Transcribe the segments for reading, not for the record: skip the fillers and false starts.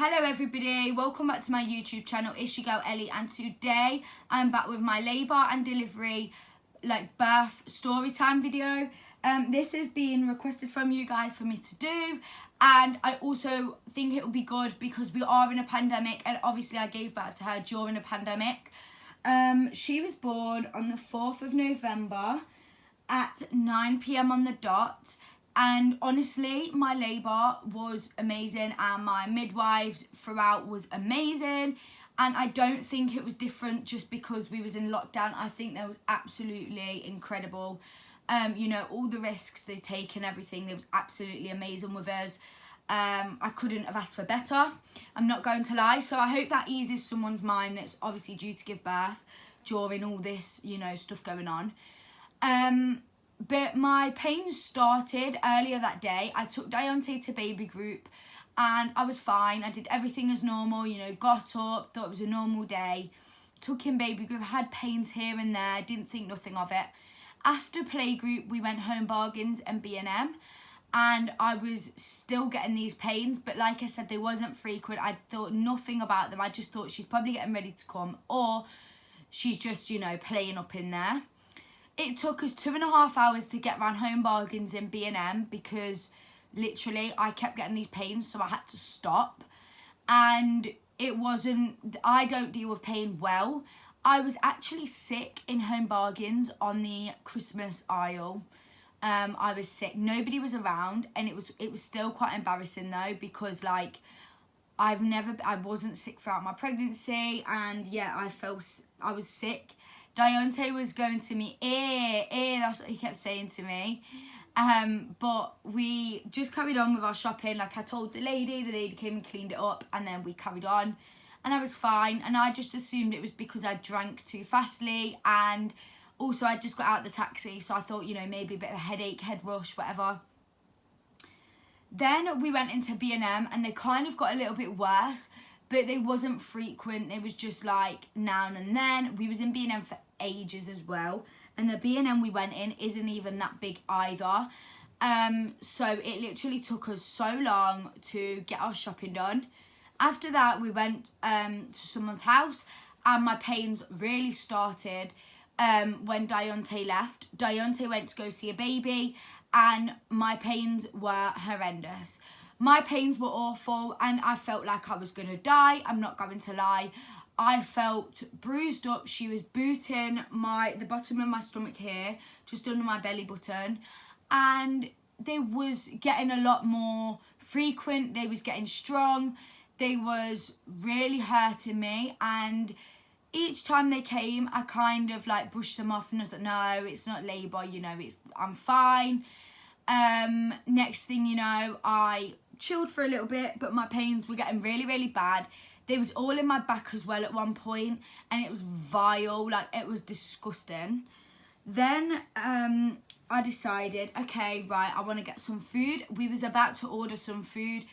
Hello everybody, welcome back to my YouTube channel. It's your girl Ellie, and today I'm back with my labour and delivery birth story time video. This has been requested from you guys for me to do, and I also think it will be good because we are in a pandemic, and obviously I gave birth to her during a pandemic. She was born on the 4th of November at 9 PM on the dot. And honestly, my labour was amazing and my midwives throughout was amazing. And I don't think it was different just because we was in lockdown. I think that was absolutely incredible. All the risks they take and everything, they was absolutely amazing with us. I couldn't have asked for better. I'm not going to lie. So I hope that eases someone's mind that's obviously due to give birth during all this, stuff going on. But my pains started earlier that day. I took Deontay to baby group and I was fine. I did everything as normal, got up, thought it was a normal day. Took him baby group, had pains here and there, didn't think nothing of it. After playgroup, we went Home Bargains and B&M, and I was still getting these pains, but like I said, they wasn't frequent. I thought nothing about them. I just thought she's probably getting ready to come, or she's just, playing up in there. It took us 2.5 hours to get around Home Bargains in B&M because literally I kept getting these pains, so I had to stop. And I don't deal with pain well. I was actually sick in Home Bargains on the Christmas aisle. I was sick. Nobody was around, and it was still quite embarrassing though, because I wasn't sick throughout my pregnancy, and yeah, I was sick. Deontay was going to me, that's what he kept saying to me. But we just carried on with our shopping. Like I told the lady came and cleaned it up, and then we carried on. And I was fine, and I just assumed it was because I drank too fastly, and also I just got out of the taxi, so I thought, maybe a bit of a headache, head rush, whatever. Then we went into B&M, and they kind of got a little bit worse, but they wasn't frequent. It was just now and then. We was in B&M for ages as well, and the B&M we went in isn't even that big either. So it literally took us so long to get our shopping done. After that, we went to someone's house, and my pains really started when Deontay left. Deontay went to go see a baby, and my pains were horrendous. My pains were awful, and I felt like I was going to die. I'm not going to lie. I felt bruised up. She was booting the bottom of my stomach here, just under my belly button. And they was getting a lot more frequent. They was getting strong. They was really hurting me. And each time they came, I kind of brushed them off, and I was like, no, it's not labour, I'm fine. Next thing you know, I chilled for a little bit, but my pains were getting really, really bad. They was all in my back as well at one point, and it was vile, it was disgusting. Then I decided, okay, right, I want to get some food. We was about to order some food,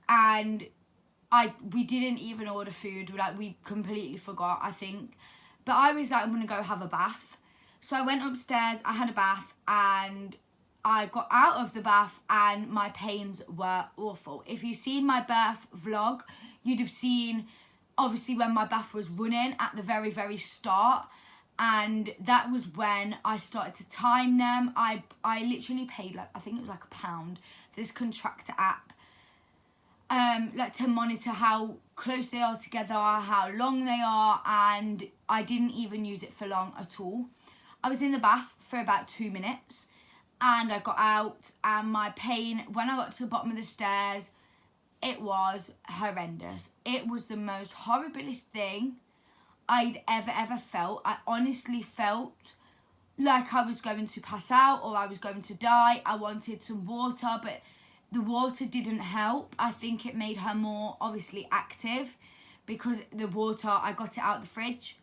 and we didn't even order food. We completely forgot, I think. But I was I'm going to go have a bath. So I went upstairs, I had a bath, and I got out of the bath, and my pains were awful. If you've seen my birth vlog, you'd have seen, obviously, when my bath was running at the very, very start. And that was when I started to time them. I literally paid, I think it was £1 for this Contractor app. To monitor how close they are together, how long they are, and I didn't even use it for long at all. I was in the bath for about 2 minutes, and I got out, and my pain, when I got to the bottom of the stairs, it was horrendous. It was the most horriblest thing I'd ever felt. I honestly felt like I was going to pass out, or I was going to die. I wanted some water, but the water didn't help. I think it made her more obviously active, because the water, I got it out of the fridge.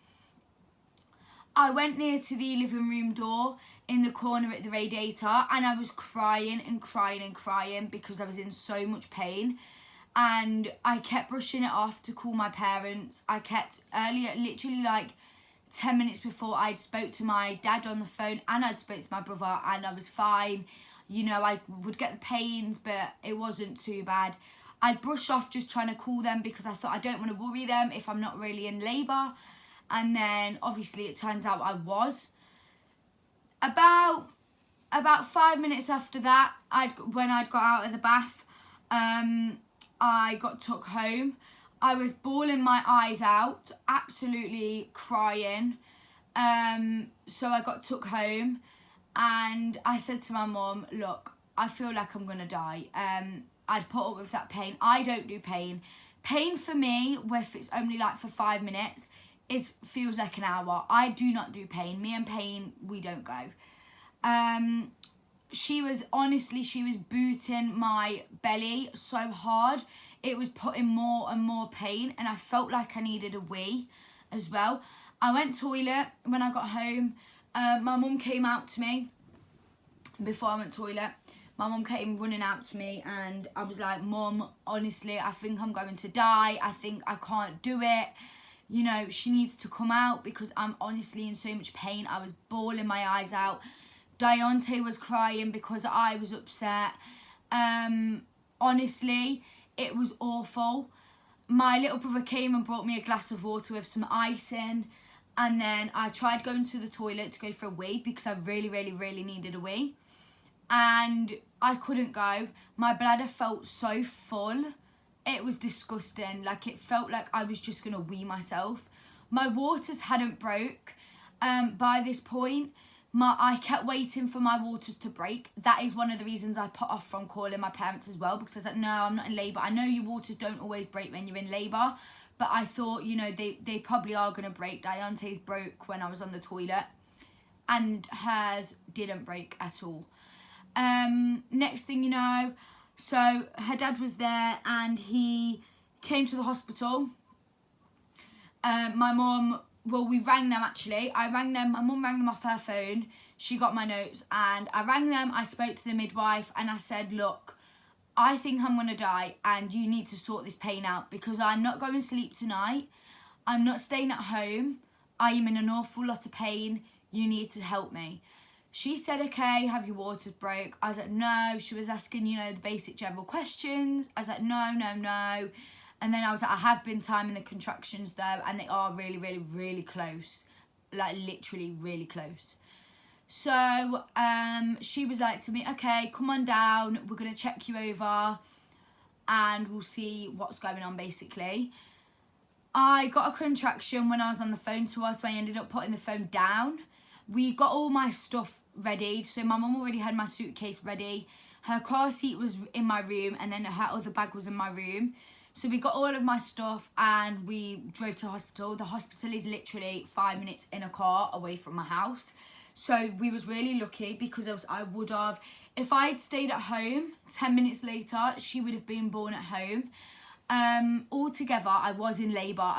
I went near to the living room door in the corner at the radiator, and I was crying and crying and crying because I was in so much pain. And I kept brushing it off to call my parents. I kept literally 10 minutes before, I'd spoke to my dad on the phone, and I'd spoke to my brother, and I was fine. I would get the pains, but it wasn't too bad. I'd brushed off just trying to call them because I thought I don't want to worry them if I'm not really in labour. And then obviously it turns out I was. About 5 minutes after that, when I'd got out of the bath, I got took home. I was bawling my eyes out, absolutely crying. So I got took home and I said to my mum, look, I feel like I'm going to die. I'd put up with that pain. I don't do pain. Pain for me, if it's only like for 5 minutes, feels like an hour. I do not do pain. Me and pain, we don't go. She was booting my belly so hard. It was putting more and more pain, and I felt like I needed a wee as well. I went toilet when I got home. My mum came out to me before I went toilet. My mum came running out to me and I was like, Mum, honestly, I think I'm going to die. I think I can't do it. You know, she needs to come out because I'm honestly in so much pain. I was bawling my eyes out. Deontay was crying because I was upset. Honestly, it was awful. My little brother came and brought me a glass of water with some ice in. And then I tried going to the toilet to go for a wee because I really, really, really needed a wee. And I couldn't go. My bladder felt so full. It was disgusting. Like, it felt like I was just going to wee myself. My waters hadn't broke by this point. I kept waiting for my waters to break. That is one of the reasons I put off from calling my parents as well, because I was like, no, I'm not in labour. I know your waters don't always break when you're in labour, but I thought, you know, they probably are going to break. Deontay's broke when I was on the toilet, and hers didn't break at all. Next thing you know, so her dad was there and he came to the hospital. My mum, well, we rang them actually. I rang them, my mum rang them off her phone. She got my notes and I rang them. I spoke to the midwife and I said, look, I think I'm going to die and you need to sort this pain out because I'm not going to sleep tonight. I'm not staying at home. I am in an awful lot of pain. You need to help me. She said, okay, have your waters broke? I was like, no. She was asking, you know, the basic general questions. I was like, no. And then I was like, I have been timing the contractions though, and they are really, really, really close. Like literally really close. So she was like to me, okay, come on down. We're going to check you over and we'll see what's going on basically. I got a contraction when I was on the phone to her, so I ended up putting the phone down. We got all my stuff ready. So my mum already had my suitcase ready. Her car seat was in my room and then her other bag was in my room. So we got all of my stuff and we drove to the hospital. The hospital is literally 5 minutes in a car away from my house. So we was really lucky because I would have, if I had stayed at home 10 minutes later, she would have been born at home. Altogether, I was in labour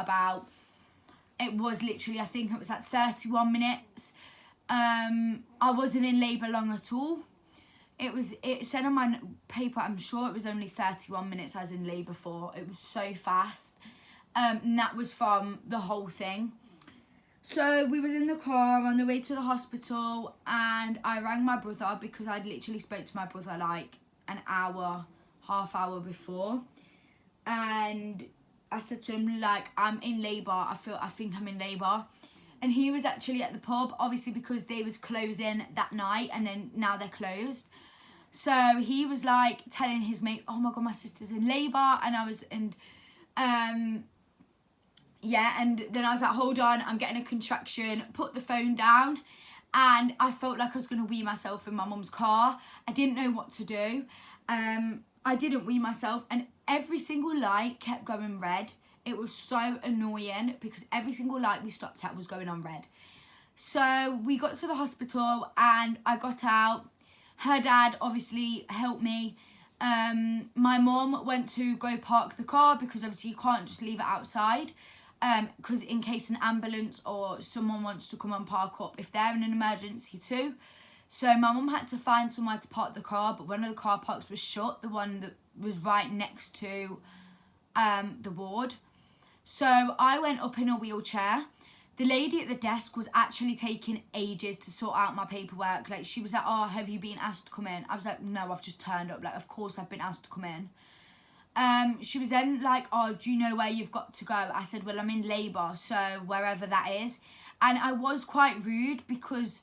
it was literally, I think it was like 31 minutes. I wasn't in labour long at all. It said on my paper, I'm sure it was only 31 minutes I was in labour for. It was so fast. And that was from the whole thing. So we was in the car on the way to the hospital and I rang my brother because I'd literally spoke to my brother like an hour, half hour before. And I said to him, like, I'm in labour. I think I'm in labour. And he was actually at the pub, obviously because they was closing that night and then now they're closed. So he was like telling his mates, oh my God, my sister's in labour. And yeah, and then I was like, hold on, I'm getting a contraction, put the phone down. And I felt like I was going to wee myself in my mum's car. I didn't know what to do. I didn't wee myself and every single light kept going red. It was so annoying because every single light we stopped at was going on red. So we got to the hospital and I got out. Her dad obviously helped me. My mum went to go park the car because obviously you can't just leave it outside. Because in case an ambulance or someone wants to come and park up if they're in an emergency too. So my mum had to find somewhere to park the car, but one of the car parks was shut, the one that was right next to the ward. So I went up in a wheelchair. The lady at the desk was actually taking ages to sort out my paperwork. Like, she was like, oh, have you been asked to come in? I was like, no, I've just turned up. Like, of course I've been asked to come in. She was then like, oh, do you know where you've got to go? I said, well, I'm in labour, so wherever that is. And I was quite rude because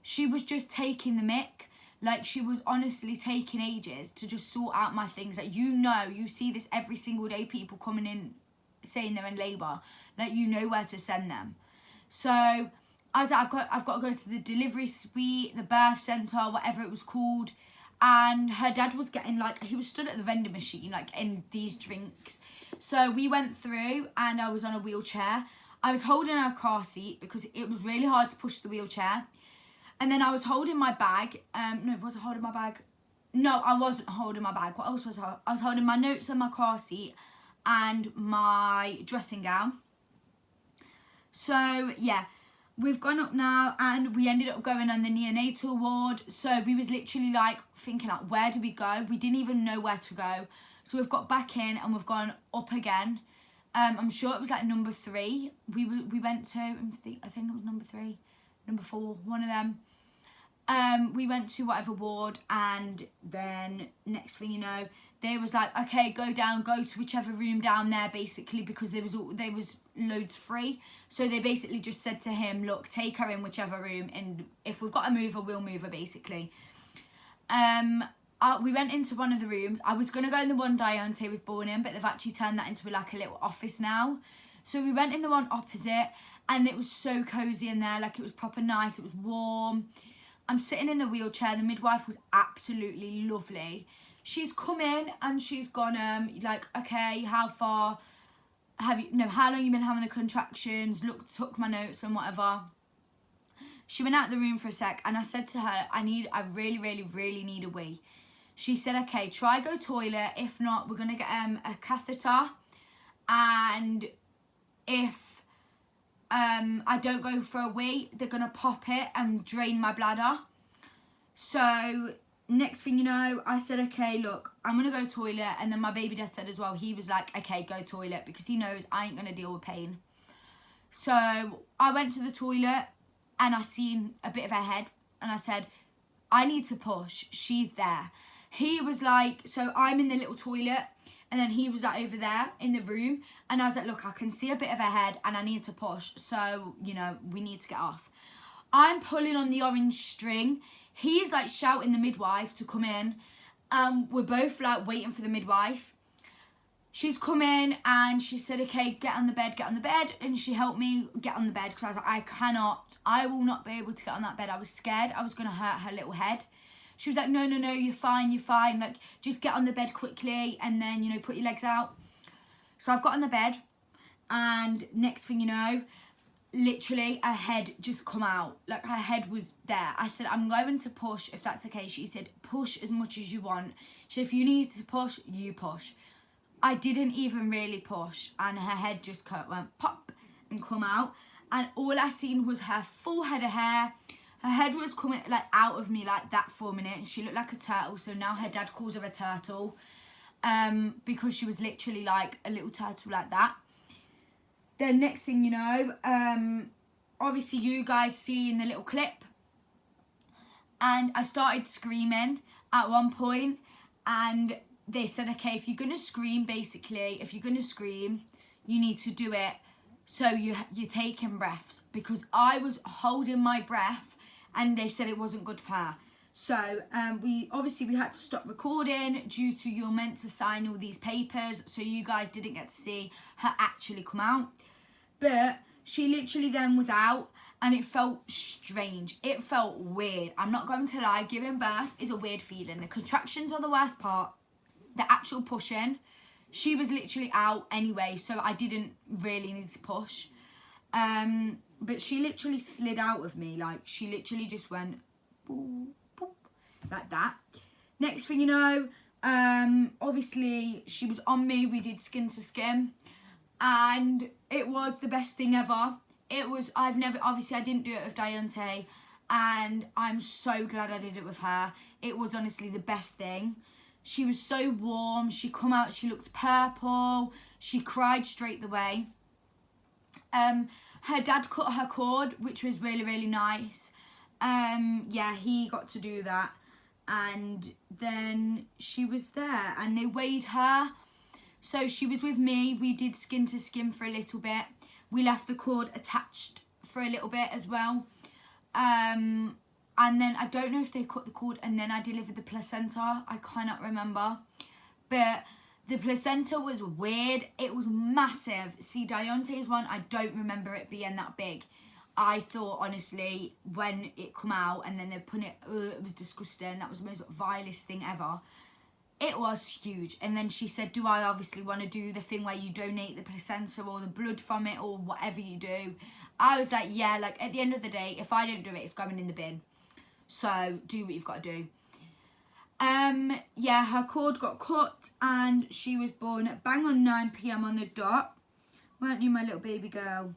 she was just taking the mick. Like, she was honestly taking ages to just sort out my things. Like, you see this every single day, people coming in saying they're in labour. Like, you know where to send them. So I was like, I've got to go to the delivery suite, the birth centre, whatever it was called. And her dad was getting, like, he was stood at the vending machine, like, in these drinks. So we went through and I was on a wheelchair. I was holding her car seat because it was really hard to push the wheelchair. And then I was holding my bag. No, was I holding my bag? No, I wasn't holding my bag. What else was I? I was holding my notes on my car seat and my dressing gown. So, yeah, we've gone up now and we ended up going on the neonatal ward. So we was literally like thinking, like, where do we go? We didn't even know where to go. So we've got back in and we've gone up again. I'm sure it was like number 3. We went to, I think it was number 3, number 4, one of them. We went to whatever ward, and then next thing you know, they was like, okay, go to whichever room down there, basically, because there was loads free. So they basically just said to him, look, take her in whichever room, and if we've got to move her, we'll move her, basically. We went into one of the rooms. I was going to go in the one Deontay was born in, but they've actually turned that into like a little office now. So we went in the one opposite, and it was so cosy in there. Like, it was proper nice. It was warm. I'm sitting in the wheelchair. The midwife was absolutely lovely. She's come in and she's gone, like, okay, how far have you, no, how long you been having the contractions? Took my notes and whatever. She went out of the room for a sec and I said to her, I really, really, really need a wee. She said, okay, try go toilet. If not, we're going to get a catheter. And if I don't go for a wee, they're going to pop it and drain my bladder. So next thing you know, I said, okay, look, I'm going to go toilet. And then my baby dad said as well, he was like, okay, go toilet, because he knows I ain't going to deal with pain. So I went to the toilet and I seen a bit of her head and I said, I need to push. She's there. He was like, so I'm in the little toilet. And then he was like over there in the room. And I was like, look, I can see a bit of her head and I need to push. So, you know, we need to get off. I'm pulling on the orange string. He's like shouting the midwife to come in. We're both like waiting for the midwife. She's come in and she said, okay, get on the bed. And she helped me get on the bed because I was like, I will not be able to get on that bed. I was scared I was going to hurt her little head. She was like, no, you're fine. Like, just get on the bed quickly and then, you know, put your legs out. So I've got on the bed and next thing you know, literally her head just come out. Like, her head was there. I said, I'm going to push if that's okay. She said, push as much as you want. She said, if you need to push, you push. I didn't even really push and her head just went pop and come out. And all I seen was her full head of hair. Her head was coming like out of me like that for a minute. And she looked like a turtle. So now her dad calls her a turtle. Because she was literally like a little turtle like that. Then next thing you know, obviously you guys see in the little clip. And I started screaming at one point. And they said, okay, if you're going to scream, basically, you need to do it so you're taking breaths. Because I was holding my breath. And they said it wasn't good for her. So we had to stop recording due to you're meant to sign all these papers. So you guys didn't get to see her actually come out. But she literally then was out and it felt strange. It felt weird. I'm not going to lie. Giving birth is a weird feeling. The contractions are the worst part. The actual pushing. She was literally out anyway. So I didn't really need to push. But she literally slid out of me. Like, she literally just went boop, boop, like that. Next thing you know, obviously she was on me. We did skin to skin. And it was the best thing ever. Obviously I didn't do it with Deontay. And I'm so glad I did it with her. It was honestly the best thing. She was so warm. She come out, she looked purple. She cried straight away. Her dad cut her cord, which was really, really nice. Yeah, he got to do that. And then she was there and they weighed her. So she was with me. We did skin to skin for a little bit. We left the cord attached for a little bit as well. And then I don't know if they cut the cord and then I delivered the placenta. I cannot remember. But the placenta was weird. It was massive. See, Deonte's one, I don't remember it being that big. I thought, honestly, when it come out and then they put it, it was disgusting. That was the most vilest thing ever. It was huge. And then she said, do I obviously want to do the thing where you donate the placenta or the blood from it or whatever you do? I was like, yeah, like at the end of the day, if I don't do it, it's going in the bin. So do what you've got to do. Yeah, her cord got cut and she was born at bang on 9 p.m. on the dot. Weren't you, my little baby girl?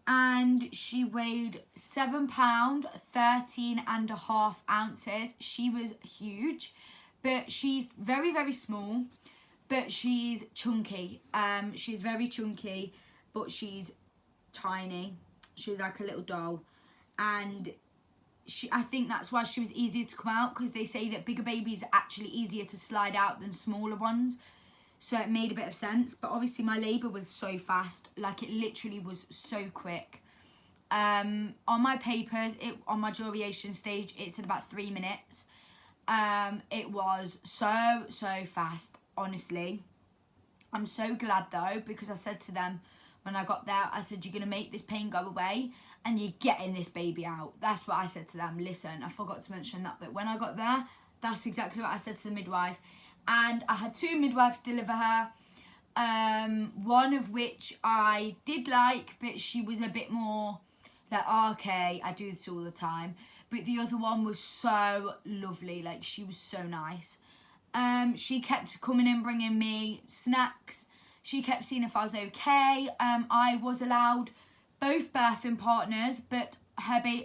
And she weighed £7, 13.5 ounces. She was huge, but she's very, very small, but she's chunky. She's very chunky, but she's tiny. She's like a little doll. And I think that's why she was easier to come out, because they say that bigger babies are actually easier to slide out than smaller ones. So it made a bit of sense. But obviously my labour was so fast. Like, it literally was so quick. On my papers, on my duration stage, it's at about 3 minutes. It was so fast, honestly. I'm so glad though, because I said to them when I got there, I said, you're going to make this pain go away and you're getting this baby out. That's what I said to them. Listen, I forgot to mention that, but when I got there, that's exactly what I said to the midwife. And I had 2 midwives deliver her, one of which I did like, but she was a bit more like, oh, okay, I do this all the time. But the other one was so lovely, like she was so nice. She kept coming in, bringing me snacks. She kept seeing if I was okay. I was allowed both birthing partners, but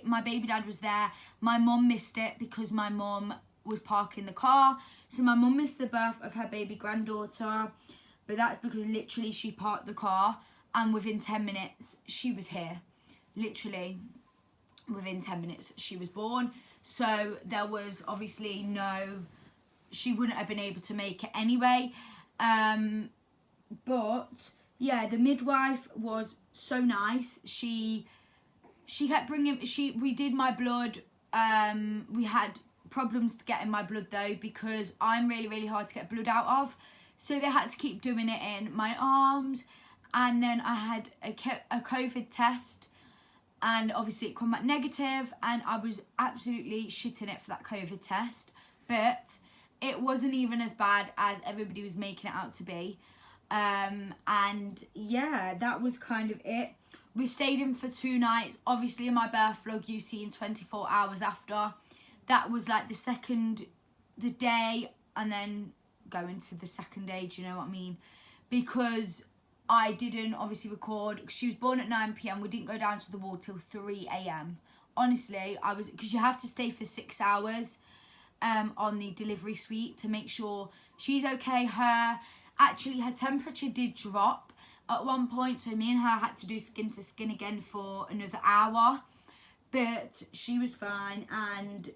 my baby dad was there. My mum missed it because my mum was parking the car. So my mum missed the birth of her baby granddaughter, but that's because literally she parked the car and within 10 minutes she was here. Literally within 10 minutes she was born. So there was obviously she wouldn't have been able to make it anyway. But yeah, the midwife was so nice. She kept bringing, we did my blood. We had problems to getting my blood though, because I'm really, really hard to get blood out of. So they had to keep doing it in my arms. And then I had a COVID test, and obviously it came back negative, and I was absolutely shitting it for that COVID test. But it wasn't even as bad as everybody was making it out to be. And yeah, that was kind of it. We stayed in for 2 nights. Obviously in my birth vlog you see in 24 hours after. That was like the day, and then going to the second day, do you know what I mean? Because I didn't obviously record. She was born at 9 p.m. We didn't go down to the ward till 3 a.m. Honestly, because you have to stay for 6 hours on the delivery suite to make sure she's okay. Actually, her temperature did drop at one point, so me and her had to do skin to skin again for another hour. But she was fine, and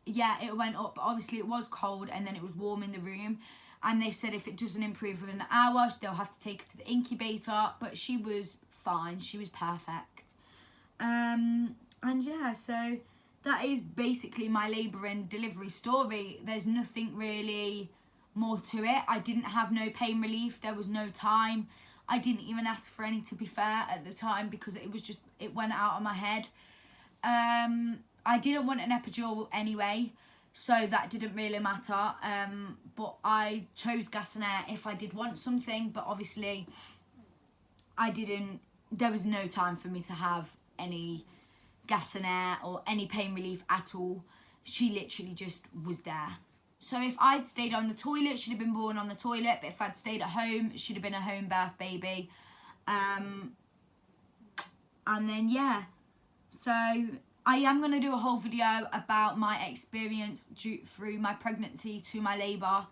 yeah, it went up. Obviously, it was cold, and then it was warm in the room. And they said if it doesn't improve within an hour, they'll have to take her to the incubator. But she was fine. She was perfect. And yeah, so that is basically my labour and delivery story. There's nothing really more to it. I didn't have no pain relief. There was no time. I didn't even ask for any, to be fair, at the time, because it was just, it went out of my head. I didn't want an epidural anyway, so that didn't really matter. But I chose gas and air if I did want something, but obviously there was no time for me to have any gas and air or any pain relief at all. She literally just was there. So if I'd stayed on the toilet, she'd have been born on the toilet. But if I'd stayed at home, she'd have been a home birth baby. And then, yeah. So I am going to do a whole video about my experience through my pregnancy to my labour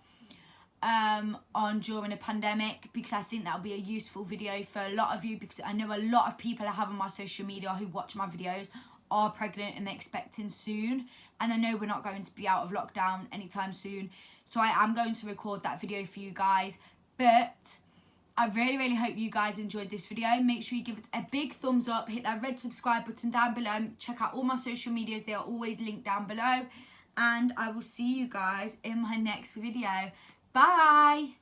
during a pandemic, because I think that'll be a useful video for a lot of you, because I know a lot of people I have on my social media who watch my videos are pregnant and expecting soon, and I know we're not going to be out of lockdown anytime soon, so I am going to record that video for you guys. But I really, really hope you guys enjoyed this video. Make sure you give it a big thumbs up. Hit that red subscribe button down below. Check out all my social medias. They are always linked down below. And I will see you guys in my next video. Bye.